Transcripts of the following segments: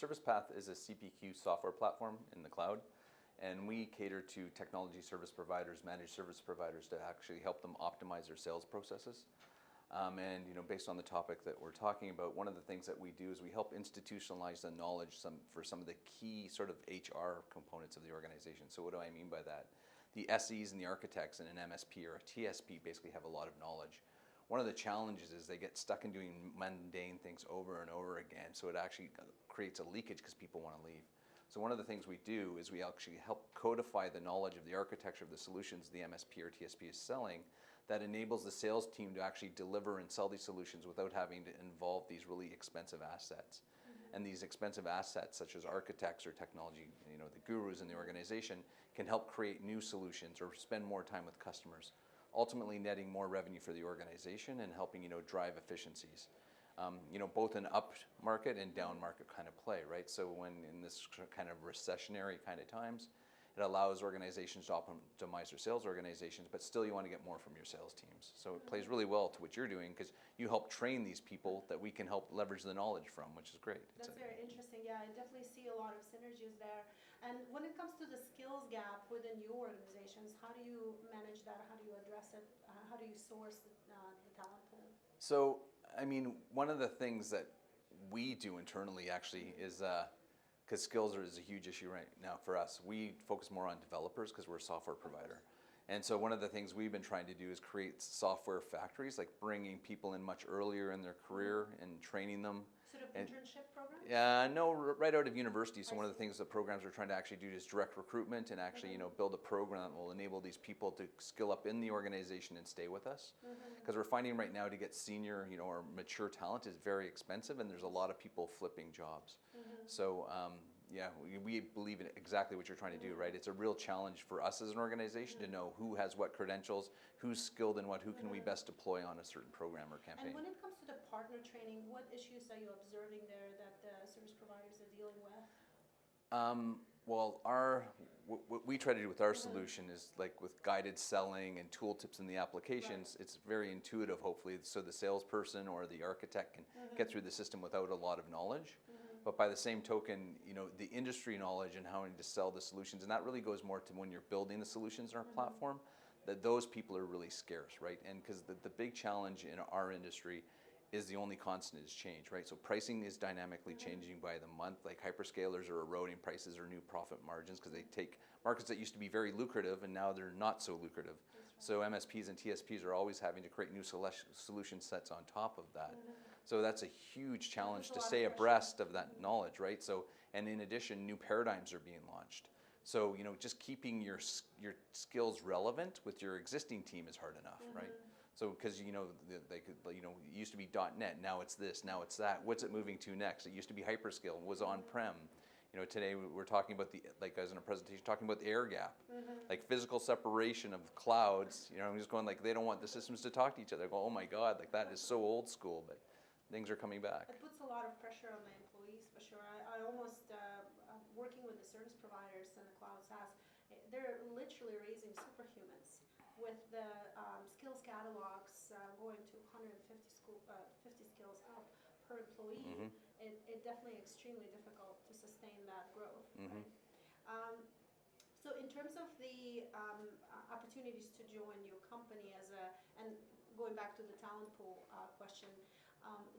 servicePath is a CPQ software platform in the cloud, and we cater to technology service providers, managed service providers, to actually help them optimize their sales processes. And based on the topic that we're talking about, one of the things that we do is we help institutionalize the knowledge for some of the key sort of HR components of the organization. So what do I mean by that? The SEs and the architects in an MSP or a TSP basically have a lot of knowledge. One of the challenges is they get stuck in doing mundane things over and over again, so it actually creates a leakage because people want to leave. So one of the things we do is we actually help codify the knowledge of the architecture of the solutions the MSP or TSP is selling that enables the sales team to actually deliver and sell these solutions without having to involve these really expensive assets. And these expensive assets, such as architects or technology, the gurus in the organization, can help create new solutions or spend more time with customers, ultimately netting more revenue for the organization and helping drive efficiencies. Both an up market and down market kind of play, right? So when in this kind of recessionary kind of times, it allows organizations to optimize their sales organizations, but still you want to get more from your sales teams. So it plays really well to what you're doing because you help train these people that we can help leverage the knowledge from, which is great. That's very interesting. Yeah, I definitely see a lot of synergies there. And when it comes to the skills gap within your organizations, how do you manage that? How do you address it? How do you source the talent pool? So, I mean, one of the things that we do internally actually is because skills is a huge issue right now for us. We focus more on developers because we're a software provider. And so one of the things we've been trying to do is create software factories, like bringing people in much earlier in their career and training them. Sort of internship programs? Yeah, no, right out of university. So one of the things the programs are trying to actually do is direct recruitment and actually, build a program that will enable these people to skill up in the organization and stay with us. Because we're finding right now to get senior, or mature talent is very expensive, and there's a lot of people flipping jobs. So yeah, we believe in exactly what you're trying to do, right? It's a real challenge for us as an organization to know who has what credentials, who's skilled in what, who can we best deploy on a certain program or campaign. And when it comes to the partner training, what issues are you observing there that the service providers are dealing with? Well, what we try to do with our solution is like with guided selling and tooltips in the applications, it's very intuitive, hopefully, so the salesperson or the architect can get through the system without a lot of knowledge. But by the same token, the industry knowledge and how to sell the solutions, and that really goes more to when you're building the solutions in our platform, that those people are really scarce, right? And because the big challenge in our industry is the only constant is change, right? So pricing is dynamically changing by the month. Like hyperscalers are eroding prices or new profit margins because they take markets that used to be very lucrative and now they're not so lucrative. So MSPs and TSPs are always having to create new solution sets on top of that. So that's a huge challenge to stay abreast of that knowledge, right? So, and in addition, new paradigms are being launched. So, just keeping your skills relevant with your existing team is hard enough, right? So, because they could, it used to be .NET, now it's this, now it's that. What's it moving to next? It used to be hyperscale, was on-prem. Today we're talking about as in a presentation, talking about the air gap, like physical separation of clouds. I'm just going like they don't want the systems to talk to each other. I go, oh my God, like that is so old school, but things are coming back. It puts a lot of pressure on the employees for sure. I almost, working with the service providers and the cloud Saas, they're literally raising superhumans with the skills catalogs going to 50 skills up per employee. It definitely extremely difficult to sustain that growth, right? So in terms of the opportunities to join your company and going back to the talent pool question,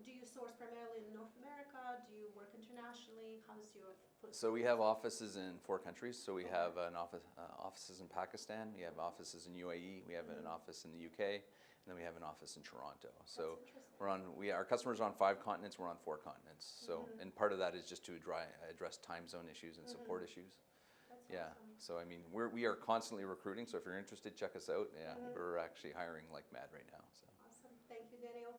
do you source primarily in North America? Do you work internationally? How's your footprint? So we have offices in 4 countries. So we have an offices in Pakistan. We have offices in UAE. We have an office in the UK, and then we have an office in Toronto. So our customers are on 5 continents. We're on 4 continents. So and part of that is just to address time zone issues and support issues. That's awesome. So I mean we are constantly recruiting. So if you're interested, check us out. Yeah, we're actually hiring like mad right now. So. Awesome. Thank you, Daniel.